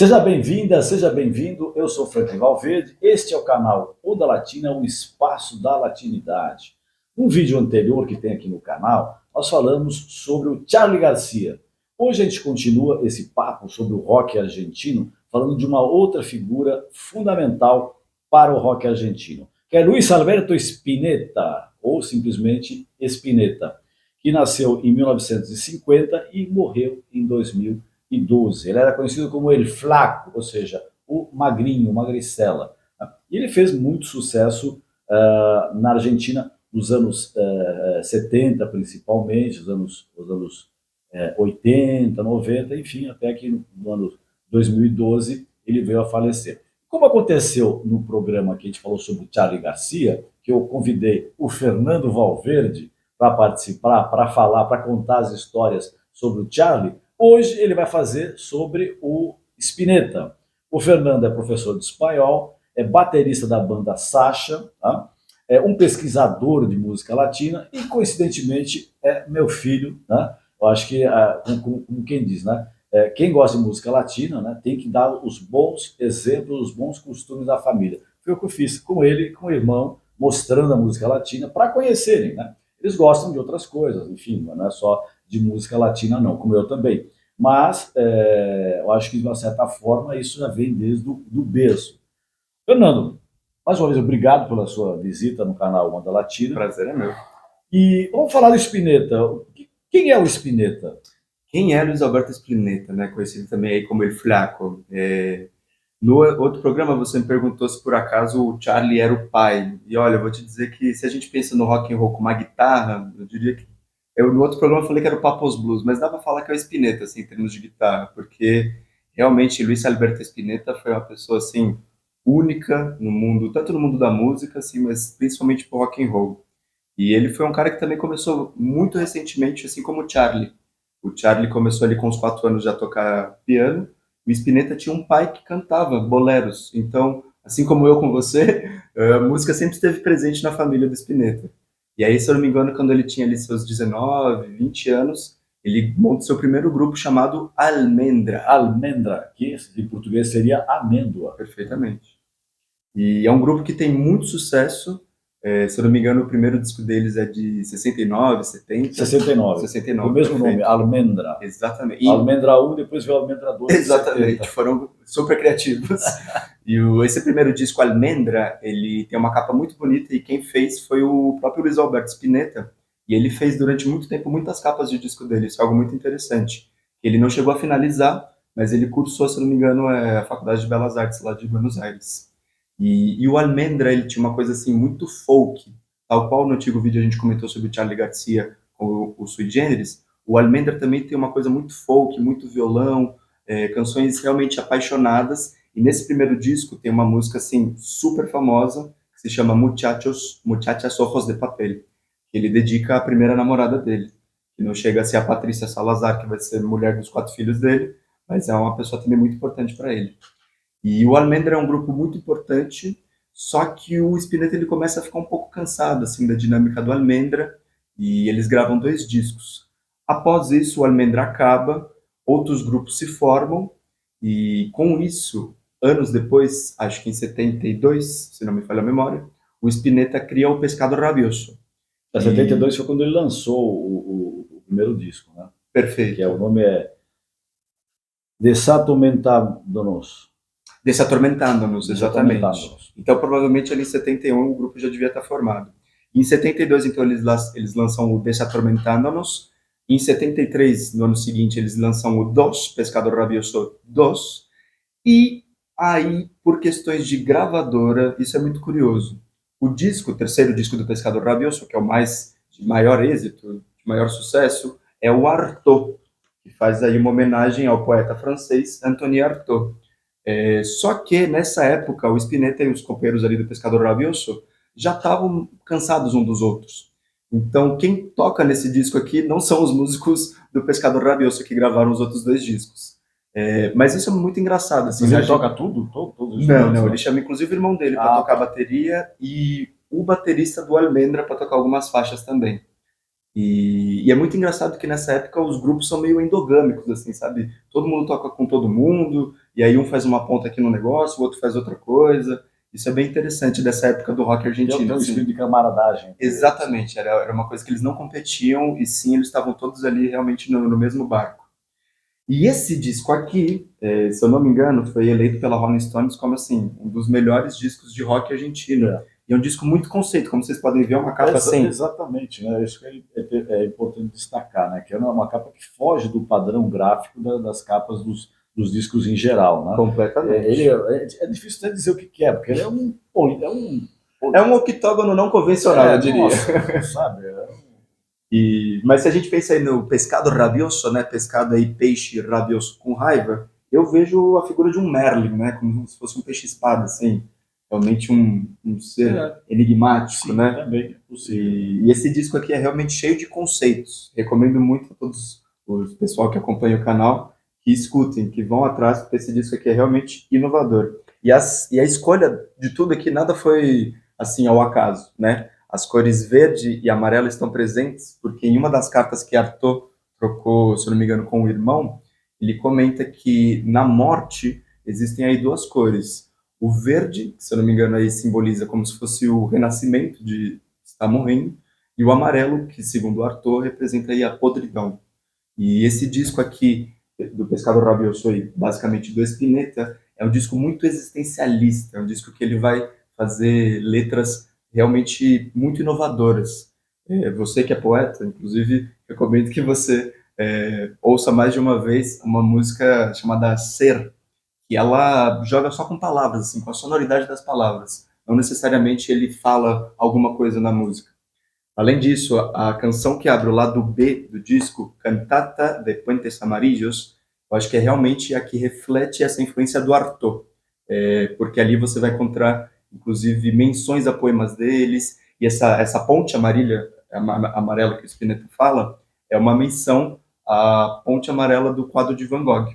Seja bem-vinda, seja bem-vindo. Eu sou Franklin Valverde. Este é o canal Onda Latina, o espaço da latinidade. No vídeo anterior que tem aqui no canal, nós falamos sobre o Charly Garcia. Hoje a gente continua esse papo sobre o rock argentino, falando de uma outra figura fundamental para o rock argentino, que é Luis Alberto Spinetta, ou simplesmente Spinetta, que nasceu em 1950 e morreu em 2012. Ele era conhecido como El Flaco, ou seja, o magrinho, o magricela. E ele fez muito sucesso na Argentina nos anos 70, principalmente, os anos 80, 90, enfim, até que no ano 2012 ele veio a falecer. Como aconteceu no programa que a gente falou sobre o Charly Garcia, que eu convidei o Fernando Valverde para participar, para falar, para contar as histórias sobre o Charly, hoje ele vai fazer sobre o Spinetta. O Fernando é professor de espanhol, é baterista da banda Sacha, tá? É um pesquisador de música latina e, coincidentemente, é meu filho. Né? Eu acho que, como quem diz, né? Quem gosta de música latina, né, tem que dar os bons exemplos, os bons costumes da família. Foi o que eu fiz com ele, com o irmão, mostrando a música latina para conhecerem. Né? Eles gostam de outras coisas, enfim, não é só de música latina, não, como eu também. Mas eu acho que, de uma certa forma, isso já vem desde do berço. Fernando, mais uma vez, obrigado pela sua visita no canal Onda Latina. Prazer é meu. E vamos falar do Spinetta. Quem é o Spinetta? Quem é Luiz Alberto Spinetta, né? Conhecido também aí como El Flaco. No outro programa você me perguntou se por acaso o Charlie era o pai. E olha, eu vou te dizer que se a gente pensa no rock and roll com uma guitarra, eu diria que no outro programa eu falei que era o Papos Blues, mas dá pra falar que é o Spinetta, assim, em termos de guitarra, porque realmente Luiz Alberto Spinetta foi uma pessoa assim única no mundo, tanto no mundo da música, assim, mas principalmente pro rock and roll. E ele foi um cara que também começou muito recentemente, assim como o Charlie. O Charlie começou ali com uns 4 anos já a tocar piano. O Spinetta tinha um pai que cantava boleros. Então, assim como eu com você, a música sempre esteve presente na família do Spinetta. E aí, se eu não me engano, quando ele tinha ali seus 19, 20 anos, ele montou seu primeiro grupo chamado Almendra. Almendra, que em português seria amêndoa. Perfeitamente. E é um grupo que tem muito sucesso. Se eu não me engano, o primeiro disco deles é de 69, 70. 69. 69, O mesmo nome, perfeito. Almendra. Exatamente. Almendra 1, depois veio Almendra 2. Exatamente, foram super criativos. Esse primeiro disco, Almendra, ele tem uma capa muito bonita e quem fez foi o próprio Luiz Alberto Spinetta. E ele fez durante muito tempo muitas capas de disco dele, isso é algo muito interessante. Ele não chegou a finalizar, mas ele cursou, se não me engano, a Faculdade de Belas Artes lá de Buenos Aires. E o Almendra, ele tinha uma coisa assim muito folk, tal qual no antigo vídeo a gente comentou sobre o Charly Garcia com o Sui Generis. O Almendra também tem uma coisa muito folk, muito violão, canções realmente apaixonadas. E nesse primeiro disco tem uma música assim super famosa que se chama Muchachas Ojos de Papel, que ele dedica à primeira namorada dele, que não chega a ser a Patrícia Salazar, que vai ser mulher dos 4 filhos dele, mas é uma pessoa também muito importante para ele. E o Almendra é um grupo muito importante, só que o Spinetta ele começa a ficar um pouco cansado assim da dinâmica do Almendra e eles gravam 2 discos. Após isso, o Almendra acaba, outros grupos se formam e com isso, anos depois, acho que em 72, se não me falha a memória, o Spinetta cria o Pescado Rabioso. A 72 foi quando ele lançou o primeiro disco, né? Perfeito. Que o nome é Desatormentando-nos. Desatormentando-nos, exatamente. Desatormentando-nos. Então, provavelmente ali em 71 o grupo já devia estar formado. Em 72, então, eles lançam o Desatormentando-nos. Em 73, no ano seguinte, eles lançam o Dos, Pescado Rabioso 2. E aí, por questões de gravadora, isso é muito curioso. O terceiro disco do Pescado Rabioso, que é o mais de maior êxito, de maior sucesso, é o Artaud, que faz aí uma homenagem ao poeta francês Anthony Artaud. Só que nessa época o Spinetta e os companheiros ali do Pescador Rabioso já estavam cansados um dos outros. Então quem toca nesse disco aqui não são os músicos do Pescador Rabioso que gravaram os outros 2 discos. Mas isso é muito engraçado. Assim, mas ele toca tudo? Todos não, ele chama inclusive o irmão dele para tocar bateria e o baterista do Almendra para tocar algumas faixas também. E é muito engraçado que nessa época os grupos são meio endogâmicos, assim, sabe? Todo mundo toca com todo mundo, e aí um faz uma ponta aqui no negócio, o outro faz outra coisa. Isso é bem interessante dessa época do rock argentino. Tem um Assim. espírito de camaradagem. Exatamente, era uma coisa que eles não competiam, e sim, eles estavam todos ali realmente no mesmo barco. E esse disco aqui, se eu não me engano, foi eleito pela Rolling Stones como assim, um dos melhores discos de rock argentino. E é um disco muito conceito, como vocês podem ver, é uma capa assim. Exatamente, né? Isso que é importante destacar, né? Que é uma capa que foge do padrão gráfico das capas dos discos em geral, né? Completamente. É difícil até dizer o que é, porque ele é um... É um octógono não convencional, eu diria. Nossa, sabe? Mas se a gente pensa aí no pescado rabioso, né? Pescado aí, peixe rabioso com raiva, eu vejo a figura de um Merlin, né? Como se fosse um peixe-espada, assim. Realmente um ser enigmático, Sim, né? também é possível. E esse disco aqui é realmente cheio de conceitos. Recomendo muito a todos o pessoal que acompanha o canal que escutem, que vão atrás, porque esse disco aqui é realmente inovador. E a escolha de tudo aqui, nada foi assim ao acaso, né? As cores verde e amarela estão presentes porque em uma das cartas que Artaud trocou, se não me engano, com o irmão, ele comenta que na morte existem aí duas cores. O verde, que se eu não me engano aí simboliza como se fosse o renascimento de estar morrendo, e o amarelo, que segundo Artaud representa aí a podridão. E esse disco aqui do Pescado Rabioso, basicamente do Spinetta, é um disco muito existencialista, é um disco que ele vai fazer letras realmente muito inovadoras. Você que é poeta, inclusive, recomendo que você ouça mais de uma vez uma música chamada Ser, que ela joga só com palavras, assim, com a sonoridade das palavras. Não necessariamente ele fala alguma coisa na música. Além disso, a canção que abre o lado B do disco, Cantata de Puentes Amarillos, eu acho que é realmente a que reflete essa influência do Artaud, porque ali você vai encontrar, inclusive, menções a poemas deles, e essa ponte amarela que o Spinetta fala, é uma menção à ponte amarela do quadro de Van Gogh.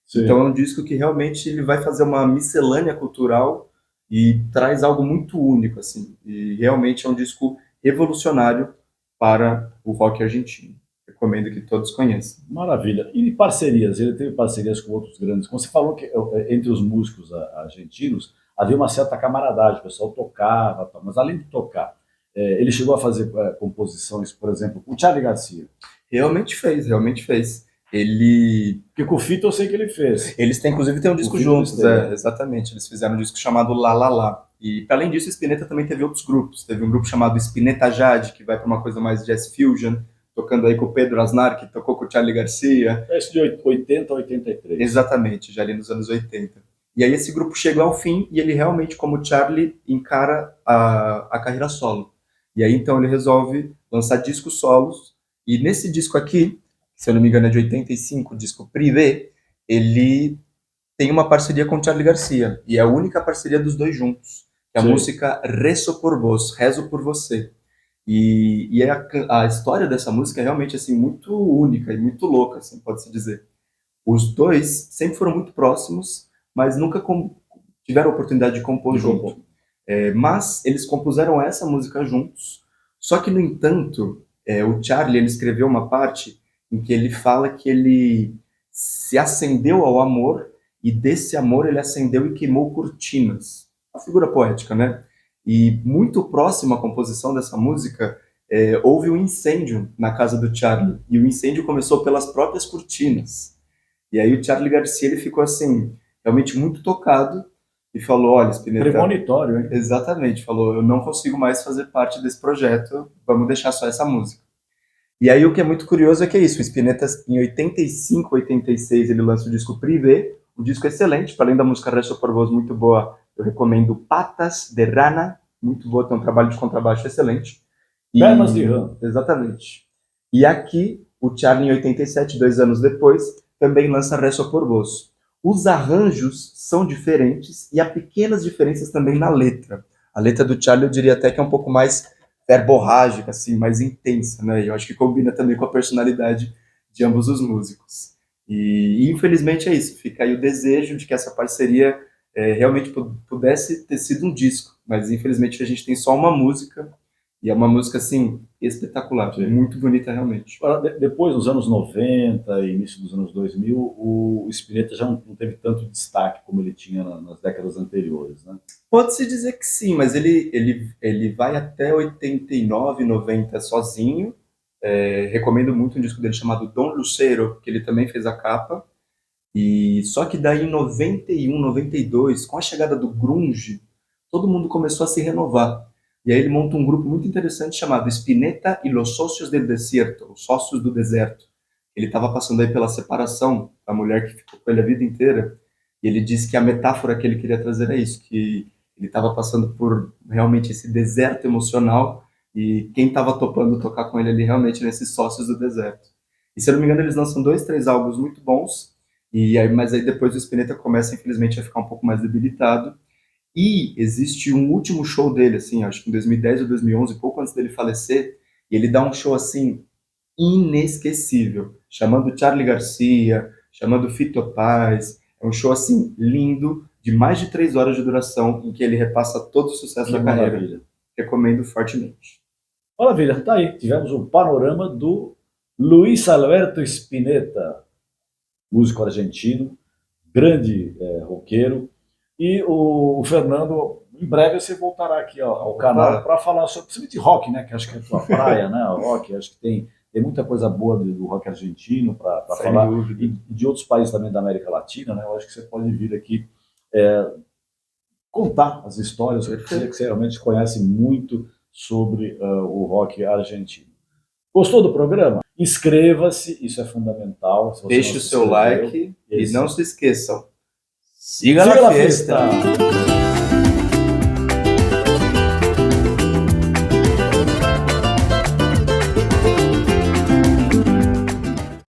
Sim. Então é um disco que realmente ele vai fazer uma miscelânea cultural e traz algo muito único, assim, e realmente é um disco revolucionário para o rock argentino. Recomendo que todos conheçam. Maravilha. E de parcerias? Ele teve parcerias com outros grandes. Como você falou que entre os músicos argentinos havia uma certa camaradagem, o pessoal tocava, mas além de tocar, ele chegou a fazer composições, por exemplo, com o Charly Garcia. Realmente fez, realmente fez. Ele... Porque com o Fito eu sei que ele fez. Eles têm, inclusive, tem um disco juntos, exatamente. Eles fizeram um disco chamado La La La. E, para além disso, o Spinetta também teve outros grupos. Teve um grupo chamado Spinetta Jade, que vai para uma coisa mais jazz fusion, tocando aí com o Pedro Aznar, que tocou com o Charly Garcia. Esse de 80 a 83. Exatamente, já ali nos anos 80. E aí esse grupo chega ao fim e ele realmente, como o Charly, encara a carreira solo. E aí, então, ele resolve lançar discos solos. E nesse disco aqui, se eu não me engano é de 85, o disco Privé, ele tem uma parceria com o Charly Garcia. E é a única parceria dos dois juntos. Que é a música Rezo por Vos, Rezo por Você. E a história dessa música é realmente assim, muito única e muito louca, assim, pode-se dizer. Os dois sempre foram muito próximos, mas nunca tiveram a oportunidade de compor junto. Mas eles compuseram essa música juntos. Só que, no entanto, o Charly ele escreveu uma parte em que ele fala que ele se acendeu ao amor e desse amor ele acendeu e queimou cortinas. Uma figura poética, né? E muito próximo à composição dessa música, houve um incêndio na casa do Charly. E o incêndio começou pelas próprias cortinas. E aí o Charly Garcia ele ficou assim, realmente muito tocado e falou, olha, Spinetta... Premonitório, hein? Exatamente, falou, eu não consigo mais fazer parte desse projeto, vamos deixar só essa música. E aí o que é muito curioso é que é isso, o Spinetta em 85, 86 ele lança o disco Privé, um disco excelente, para além da música Rezo por Vos muito boa, eu recomendo Patas de Rana, muito boa, tem um trabalho de contrabaixo excelente. Pernas de rã. Exatamente. E aqui, o Charly em 87, 2 anos depois, também lança Rezo por Vos. Os arranjos são diferentes e há pequenas diferenças também na letra. A letra do Charly eu diria até que é um pouco mais verborrágica, assim, mais intensa, né? E eu acho que combina também com a personalidade de ambos os músicos. E infelizmente é isso, fica aí o desejo de que essa parceria realmente pudesse ter sido um disco, mas infelizmente a gente tem só uma música E é uma música, assim, espetacular, Sim. muito bonita realmente. Agora, depois, nos anos 90 e início dos anos 2000, o Spinetta já não teve tanto destaque como ele tinha nas décadas anteriores, né? Pode-se dizer que sim, mas ele vai até 89, 90 sozinho. Recomendo muito um disco dele chamado Dom Lucero, que ele também fez a capa. E só que daí em 91, 92, com a chegada do grunge, todo mundo começou a se renovar. E aí ele monta um grupo muito interessante chamado Spinetta y los Socios del Desierto, os Sócios do Deserto. Ele estava passando aí pela separação da mulher que ficou com ele a vida inteira, e ele disse que a metáfora que ele queria trazer é isso, que ele estava passando por realmente esse deserto emocional, e quem estava topando tocar com ele ali realmente nesses Sócios do Deserto. E se eu não me engano, eles lançam 2, 3 álbuns muito bons, mas aí depois o Spinetta começa, infelizmente, a ficar um pouco mais debilitado. E existe um último show dele, assim, acho que em 2010 ou 2011, pouco antes dele falecer, e ele dá um show, assim, inesquecível, chamando Charly Garcia, chamando Fito Paz. É um show, assim, lindo, de mais de 3 horas de duração, em que ele repassa todo o sucesso Que da carreira. maravilha. Recomendo fortemente. Maravilha, tá aí. Tivemos um panorama do Luiz Alberto Spinetta, músico argentino, grande roqueiro. E o Fernando, em breve você voltará aqui ao canal para falar sobre, principalmente rock, né? Que acho que é a tua praia, né? O rock, acho que tem muita coisa boa do rock argentino para falar. Dúvida. E de outros países também da América Latina, né? Eu acho que você pode vir aqui contar as histórias, que você realmente conhece muito sobre o rock argentino. Gostou do programa? Inscreva-se, isso é fundamental. Se você Deixe não o se seu inscreveu, like e esse- não se esqueçam. Siga Siga la la fiesta! fiesta!